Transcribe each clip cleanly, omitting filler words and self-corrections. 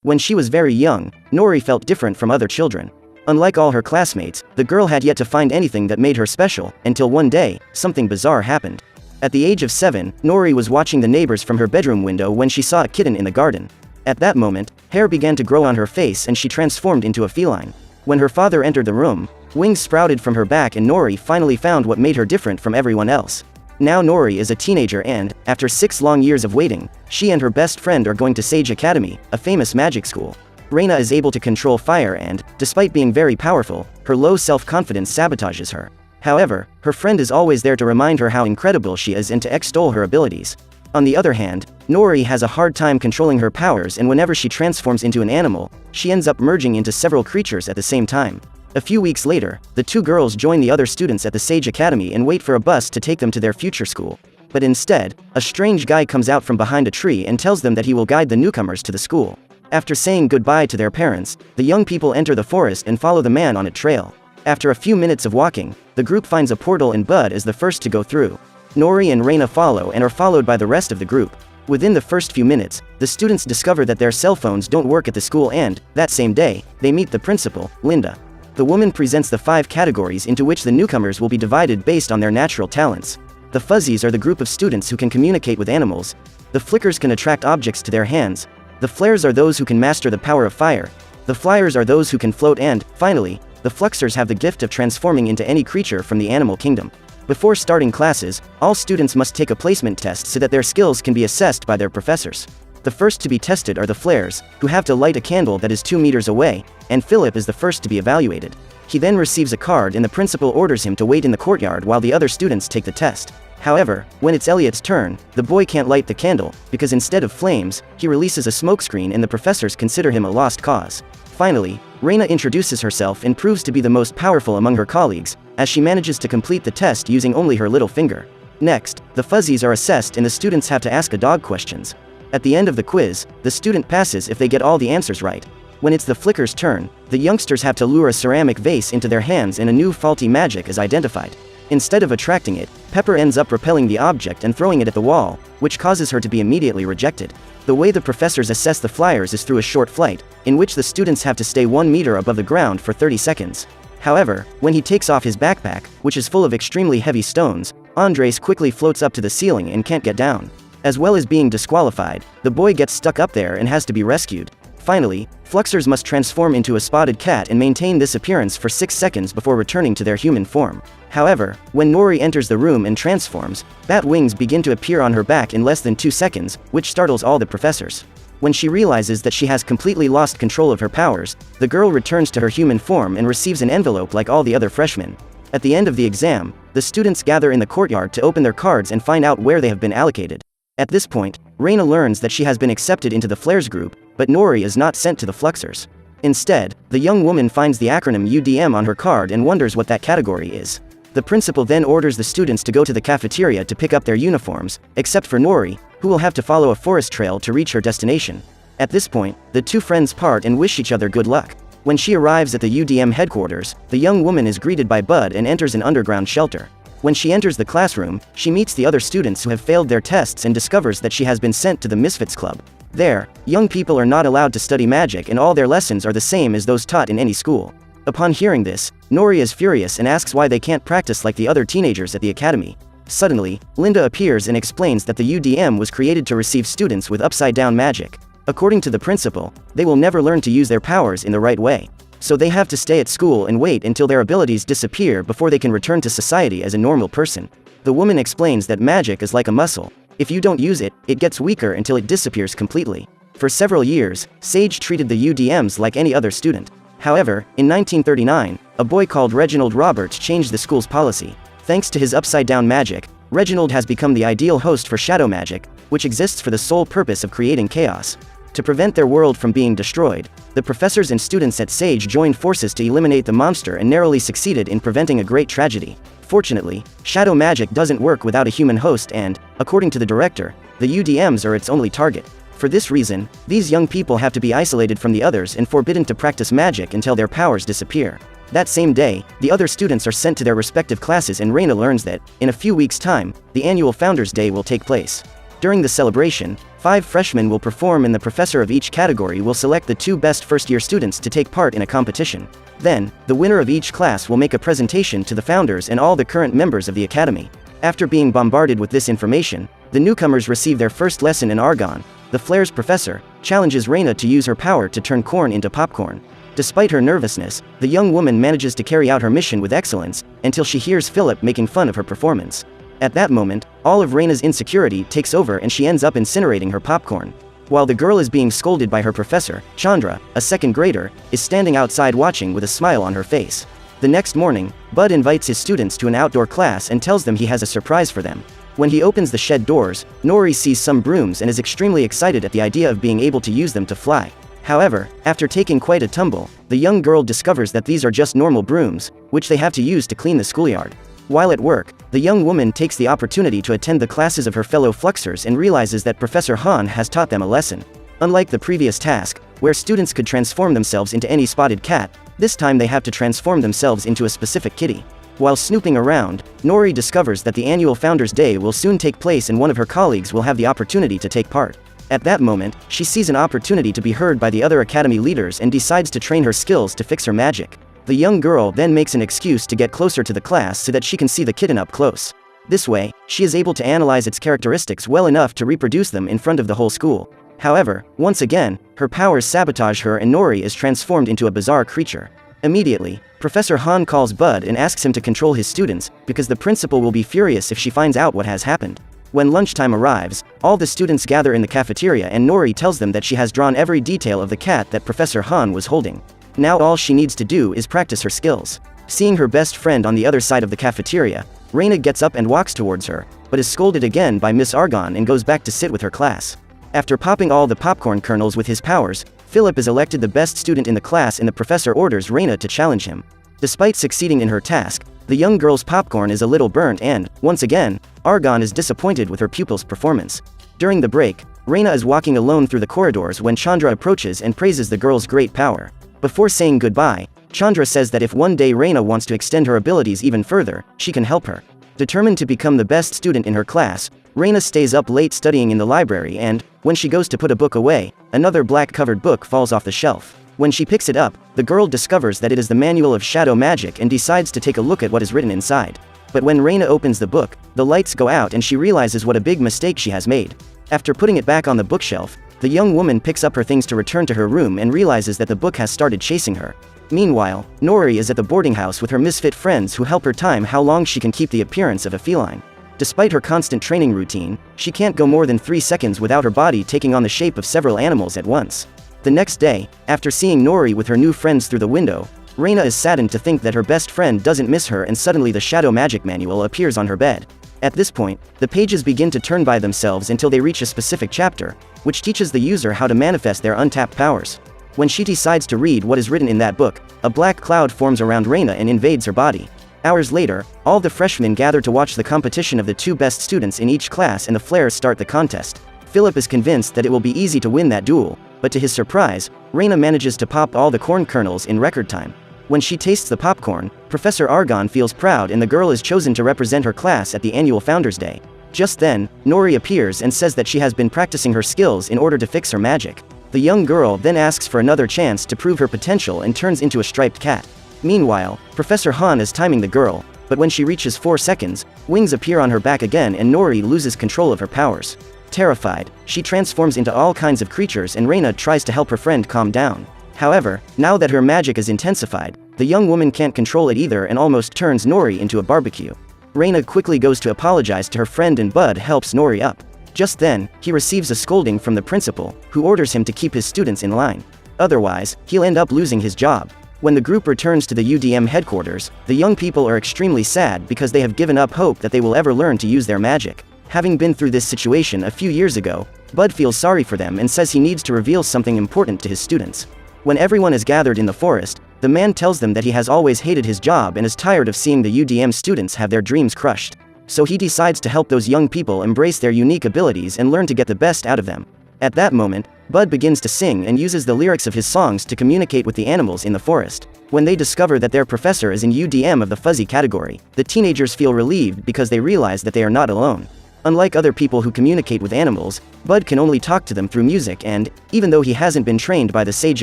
When she was very young, Nory felt different from other children. Unlike all her classmates, the girl had yet to find anything that made her special, until one day, something bizarre happened. At the age of 7, Nory was watching the neighbors from her bedroom window when she saw a kitten in the garden. At that moment, hair began to grow on her face and she transformed into a feline. When her father entered the room, wings sprouted from her back and Nory finally found what made her different from everyone else. Now Nory is a teenager and, after 6 long years of waiting, she and her best friend are going to Sage Academy, a famous magic school. Reina is able to control fire and, despite being very powerful, her low self-confidence sabotages her. However, her friend is always there to remind her how incredible she is and to extol her abilities. On the other hand, Nory has a hard time controlling her powers and whenever she transforms into an animal, she ends up merging into several creatures at the same time. A few weeks later, the two girls join the other students at the Sage Academy and wait for a bus to take them to their future school. But instead, a strange guy comes out from behind a tree and tells them that he will guide the newcomers to the school. After saying goodbye to their parents, the young people enter the forest and follow the man on a trail. After a few minutes of walking, the group finds a portal and Bud is the first to go through. Nory and Reina follow and are followed by the rest of the group. Within the first few minutes, the students discover that their cell phones don't work at the school and, that same day, they meet the principal, Linda. The woman presents the 5 categories into which the newcomers will be divided based on their natural talents. The fuzzies are the group of students who can communicate with animals. The flickers can attract objects to their hands. The flares are those who can master the power of fire. The flyers are those who can float and, finally, the fluxers have the gift of transforming into any creature from the animal kingdom. Before starting classes, all students must take a placement test so that their skills can be assessed by their professors. The first to be tested are the flares, who have to light a candle that is 2 meters away, and Philip is the first to be evaluated. He then receives a card and the principal orders him to wait in the courtyard while the other students take the test. However, when it's Elliot's turn, the boy can't light the candle, because instead of flames, he releases a smokescreen and the professors consider him a lost cause. Finally, Reina introduces herself and proves to be the most powerful among her colleagues, as she manages to complete the test using only her little finger. Next, the fuzzies are assessed and the students have to ask a dog questions. At the end of the quiz, the student passes if they get all the answers right. When it's the flicker's turn, the youngsters have to lure a ceramic vase into their hands and a new faulty magic is identified. Instead of attracting it, Pepper ends up repelling the object and throwing it at the wall, which causes her to be immediately rejected. The way the professors assess the flyers is through a short flight, in which the students have to stay 1 meter above the ground for 30 seconds. However, when he takes off his backpack, which is full of extremely heavy stones, Andres quickly floats up to the ceiling and can't get down. As well as being disqualified, the boy gets stuck up there and has to be rescued. Finally, Fluxers must transform into a spotted cat and maintain this appearance for 6 seconds before returning to their human form. However, when Nory enters the room and transforms, bat wings begin to appear on her back in less than 2 seconds, which startles all the professors. When she realizes that she has completely lost control of her powers, the girl returns to her human form and receives an envelope like all the other freshmen. At the end of the exam, the students gather in the courtyard to open their cards and find out where they have been allocated. At this point, Reina learns that she has been accepted into the Flares group, but Nory is not sent to the Fluxers. Instead, the young woman finds the acronym UDM on her card and wonders what that category is. The principal then orders the students to go to the cafeteria to pick up their uniforms, except for Nory, who will have to follow a forest trail to reach her destination. At this point, the two friends part and wish each other good luck. When she arrives at the UDM headquarters, the young woman is greeted by Bud and enters an underground shelter. When she enters the classroom, she meets the other students who have failed their tests and discovers that she has been sent to the Misfits Club. There, young people are not allowed to study magic and all their lessons are the same as those taught in any school. Upon hearing this, Nory is furious and asks why they can't practice like the other teenagers at the academy. Suddenly, Linda appears and explains that the UDM was created to receive students with upside-down magic. According to the principal, they will never learn to use their powers in the right way. So they have to stay at school and wait until their abilities disappear before they can return to society as a normal person. The woman explains that magic is like a muscle. If you don't use it, it gets weaker until it disappears completely. For several years, Sage treated the UDMs like any other student. However, in 1939, a boy called Reginald Roberts changed the school's policy. Thanks to his upside-down magic, Reginald has become the ideal host for shadow magic, which exists for the sole purpose of creating chaos. To prevent their world from being destroyed, the professors and students at Sage joined forces to eliminate the monster and narrowly succeeded in preventing a great tragedy. Fortunately, shadow magic doesn't work without a human host and, according to the director, the UDMs are its only target. For this reason, these young people have to be isolated from the others and forbidden to practice magic until their powers disappear. That same day, the other students are sent to their respective classes and Reina learns that, in a few weeks' time, the annual Founders' Day will take place. During the celebration, 5 freshmen will perform and the professor of each category will select the 2 best first-year students to take part in a competition. Then, the winner of each class will make a presentation to the founders and all the current members of the academy. After being bombarded with this information, the newcomers receive their first lesson in argon. The Flair's professor challenges Reina to use her power to turn corn into popcorn. Despite her nervousness, the young woman manages to carry out her mission with excellence, until she hears Philip making fun of her performance. At that moment, all of Reina's insecurity takes over and she ends up incinerating her popcorn. While the girl is being scolded by her professor, Chandra, a second grader, is standing outside watching with a smile on her face. The next morning, Bud invites his students to an outdoor class and tells them he has a surprise for them. When he opens the shed doors, Nory sees some brooms and is extremely excited at the idea of being able to use them to fly. However, after taking quite a tumble, the young girl discovers that these are just normal brooms, which they have to use to clean the schoolyard. While at work, the young woman takes the opportunity to attend the classes of her fellow Fluxers and realizes that Professor Han has taught them a lesson. Unlike the previous task, where students could transform themselves into any spotted cat, this time they have to transform themselves into a specific kitty. While snooping around, Nory discovers that the annual Founders' Day will soon take place and one of her colleagues will have the opportunity to take part. At that moment, she sees an opportunity to be heard by the other academy leaders and decides to train her skills to fix her magic. The young girl then makes an excuse to get closer to the class so that she can see the kitten up close. This way, she is able to analyze its characteristics well enough to reproduce them in front of the whole school. However, once again, her powers sabotage her and Nory is transformed into a bizarre creature. Immediately, Professor Han calls Bud and asks him to control his students, because the principal will be furious if she finds out what has happened. When lunchtime arrives, all the students gather in the cafeteria and Nory tells them that she has drawn every detail of the cat that Professor Han was holding. Now all she needs to do is practice her skills. Seeing her best friend on the other side of the cafeteria, Reina gets up and walks towards her, but is scolded again by Miss Argon and goes back to sit with her class. After popping all the popcorn kernels with his powers, Philip is elected the best student in the class and the professor orders Reina to challenge him. Despite succeeding in her task, the young girl's popcorn is a little burnt and, once again, Argon is disappointed with her pupil's performance. During the break, Reina is walking alone through the corridors when Chandra approaches and praises the girl's great power. Before saying goodbye, Chandra says that if one day Reina wants to extend her abilities even further, she can help her. Determined to become the best student in her class, Reina stays up late studying in the library and, when she goes to put a book away, another black-covered book falls off the shelf. When she picks it up, the girl discovers that it is the Manual of Shadow Magic and decides to take a look at what is written inside. But when Reina opens the book, the lights go out and she realizes what a big mistake she has made. After putting it back on the bookshelf, the young woman picks up her things to return to her room and realizes that the book has started chasing her. Meanwhile, Nory is at the boarding house with her misfit friends who help her time how long she can keep the appearance of a feline. Despite her constant training routine, she can't go more than 3 seconds without her body taking on the shape of several animals at once. The next day, after seeing Nory with her new friends through the window, Reina is saddened to think that her best friend doesn't miss her and suddenly the Shadow Magic Manual appears on her bed. At this point, the pages begin to turn by themselves until they reach a specific chapter, which teaches the user how to manifest their untapped powers. When she decides to read what is written in that book, a black cloud forms around Reina and invades her body. Hours later, all the freshmen gather to watch the competition of the 2 best students in each class and the Flares start the contest. Philip is convinced that it will be easy to win that duel, but to his surprise, Reina manages to pop all the corn kernels in record time. When she tastes the popcorn, Professor Argon feels proud and the girl is chosen to represent her class at the annual Founders' Day. Just then, Nory appears and says that she has been practicing her skills in order to fix her magic. The young girl then asks for another chance to prove her potential and turns into a striped cat. Meanwhile, Professor Han is timing the girl, but when she reaches 4 seconds, wings appear on her back again and Nory loses control of her powers. Terrified, she transforms into all kinds of creatures and Reina tries to help her friend calm down. However, now that her magic is intensified, the young woman can't control it either and almost turns Nory into a barbecue. Reina quickly goes to apologize to her friend and Bud helps Nory up. Just then, he receives a scolding from the principal, who orders him to keep his students in line. Otherwise, he'll end up losing his job. When the group returns to the UDM headquarters, the young people are extremely sad because they have given up hope that they will ever learn to use their magic. Having been through this situation a few years ago, Bud feels sorry for them and says he needs to reveal something important to his students. When everyone is gathered in the forest, the man tells them that he has always hated his job and is tired of seeing the UDM students have their dreams crushed. So he decides to help those young people embrace their unique abilities and learn to get the best out of them. At that moment, Bud begins to sing and uses the lyrics of his songs to communicate with the animals in the forest. When they discover that their professor is in UDM of the fuzzy category, the teenagers feel relieved because they realize that they are not alone. Unlike other people who communicate with animals, Bud can only talk to them through music and, even though he hasn't been trained by the Sage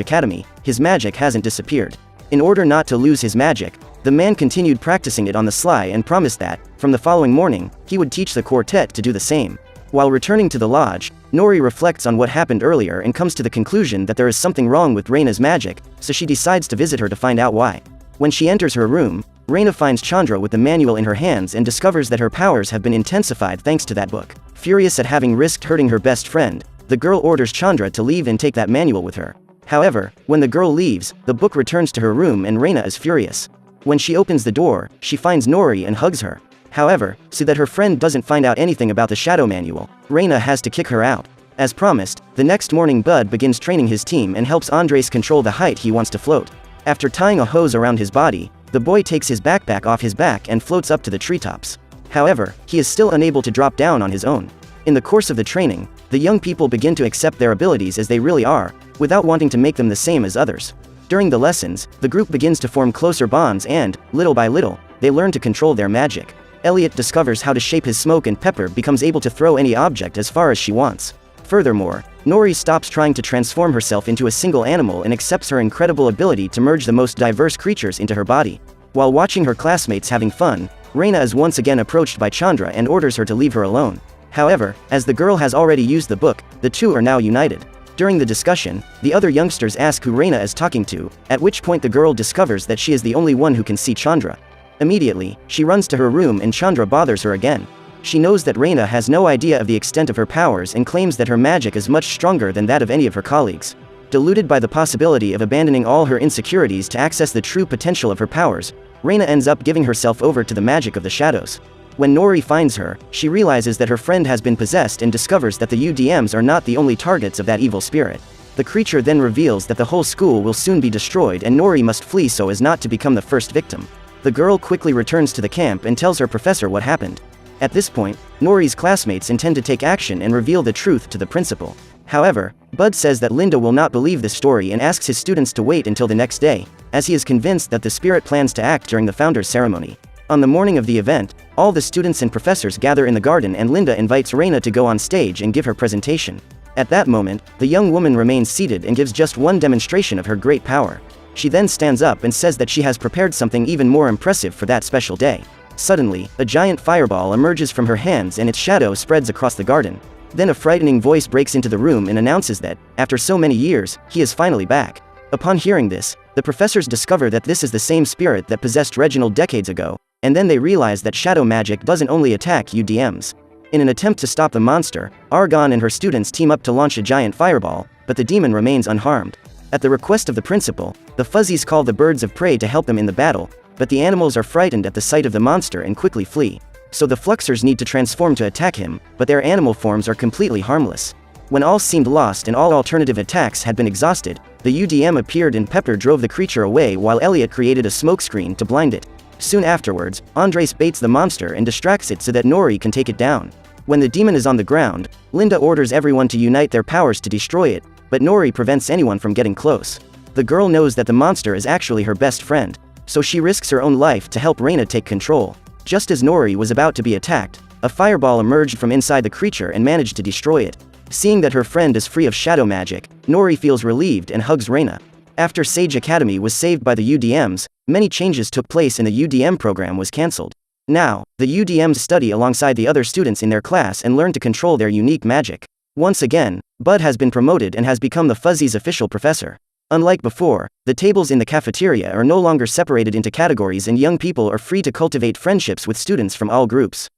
Academy, his magic hasn't disappeared. In order not to lose his magic, the man continued practicing it on the sly and promised that, from the following morning, he would teach the quartet to do the same. While returning to the lodge, Nory reflects on what happened earlier and comes to the conclusion that there is something wrong with Reina's magic, so she decides to visit her to find out why. When she enters her room, Reina finds Chandra with the manual in her hands and discovers that her powers have been intensified thanks to that book. Furious at having risked hurting her best friend, the girl orders Chandra to leave and take that manual with her. However, when the girl leaves, the book returns to her room and Reina is furious. When she opens the door, she finds Nory and hugs her. However, so that her friend doesn't find out anything about the shadow manual, Reina has to kick her out. As promised, the next morning Bud begins training his team and helps Andres control the height he wants to float. After tying a hose around his body, the boy takes his backpack off his back and floats up to the treetops. However, he is still unable to drop down on his own. In the course of the training, the young people begin to accept their abilities as they really are, without wanting to make them the same as others. During the lessons, the group begins to form closer bonds and, little by little, they learn to control their magic. Elliot discovers how to shape his smoke and Pepper becomes able to throw any object as far as she wants. Furthermore, Nory stops trying to transform herself into a single animal and accepts her incredible ability to merge the most diverse creatures into her body. While watching her classmates having fun, Reina is once again approached by Chandra and orders her to leave her alone. However, as the girl has already used the book, the two are now united. During the discussion, the other youngsters ask who Reina is talking to, at which point the girl discovers that she is the only one who can see Chandra. Immediately, she runs to her room and Chandra bothers her again. She knows that Reina has no idea of the extent of her powers and claims that her magic is much stronger than that of any of her colleagues. Deluded by the possibility of abandoning all her insecurities to access the true potential of her powers, Reina ends up giving herself over to the magic of the shadows. When Nory finds her, she realizes that her friend has been possessed and discovers that the UDMs are not the only targets of that evil spirit. The creature then reveals that the whole school will soon be destroyed and Nory must flee so as not to become the first victim. The girl quickly returns to the camp and tells her professor what happened. At this point, Nory's classmates intend to take action and reveal the truth to the principal. However, Bud says that Linda will not believe this story and asks his students to wait until the next day, as he is convinced that the spirit plans to act during the founder's ceremony. On the morning of the event, all the students and professors gather in the garden and Linda invites Reina to go on stage and give her presentation. At that moment, the young woman remains seated and gives just one demonstration of her great power. She then stands up and says that she has prepared something even more impressive for that special day. Suddenly, a giant fireball emerges from her hands and its shadow spreads across the garden. Then a frightening voice breaks into the room and announces that, after so many years, he is finally back. Upon hearing this, the professors discover that this is the same spirit that possessed Reginald decades ago, and then they realize that shadow magic doesn't only attack UDMs. In an attempt to stop the monster, Argon and her students team up to launch a giant fireball, but the demon remains unharmed. At the request of the principal, the Fuzzies call the birds of prey to help them in the battle, but the animals are frightened at the sight of the monster and quickly flee. So the Fluxers need to transform to attack him, but their animal forms are completely harmless. When all seemed lost and all alternative attacks had been exhausted, the UDM appeared and Pepper drove the creature away while Elliot created a smokescreen to blind it. Soon afterwards, Andres baits the monster and distracts it so that Nory can take it down. When the demon is on the ground, Linda orders everyone to unite their powers to destroy it, but Nory prevents anyone from getting close. The girl knows that the monster is actually her best friend, so she risks her own life to help Reina take control. Just as Nory was about to be attacked, a fireball emerged from inside the creature and managed to destroy it. Seeing that her friend is free of shadow magic, Nory feels relieved and hugs Reina. After Sage Academy was saved by the UDMs, many changes took place and the UDM program was cancelled. Now, the UDMs study alongside the other students in their class and learn to control their unique magic. Once again, Bud has been promoted and has become the Fuzzies' official professor. Unlike before, the tables in the cafeteria are no longer separated into categories and young people are free to cultivate friendships with students from all groups.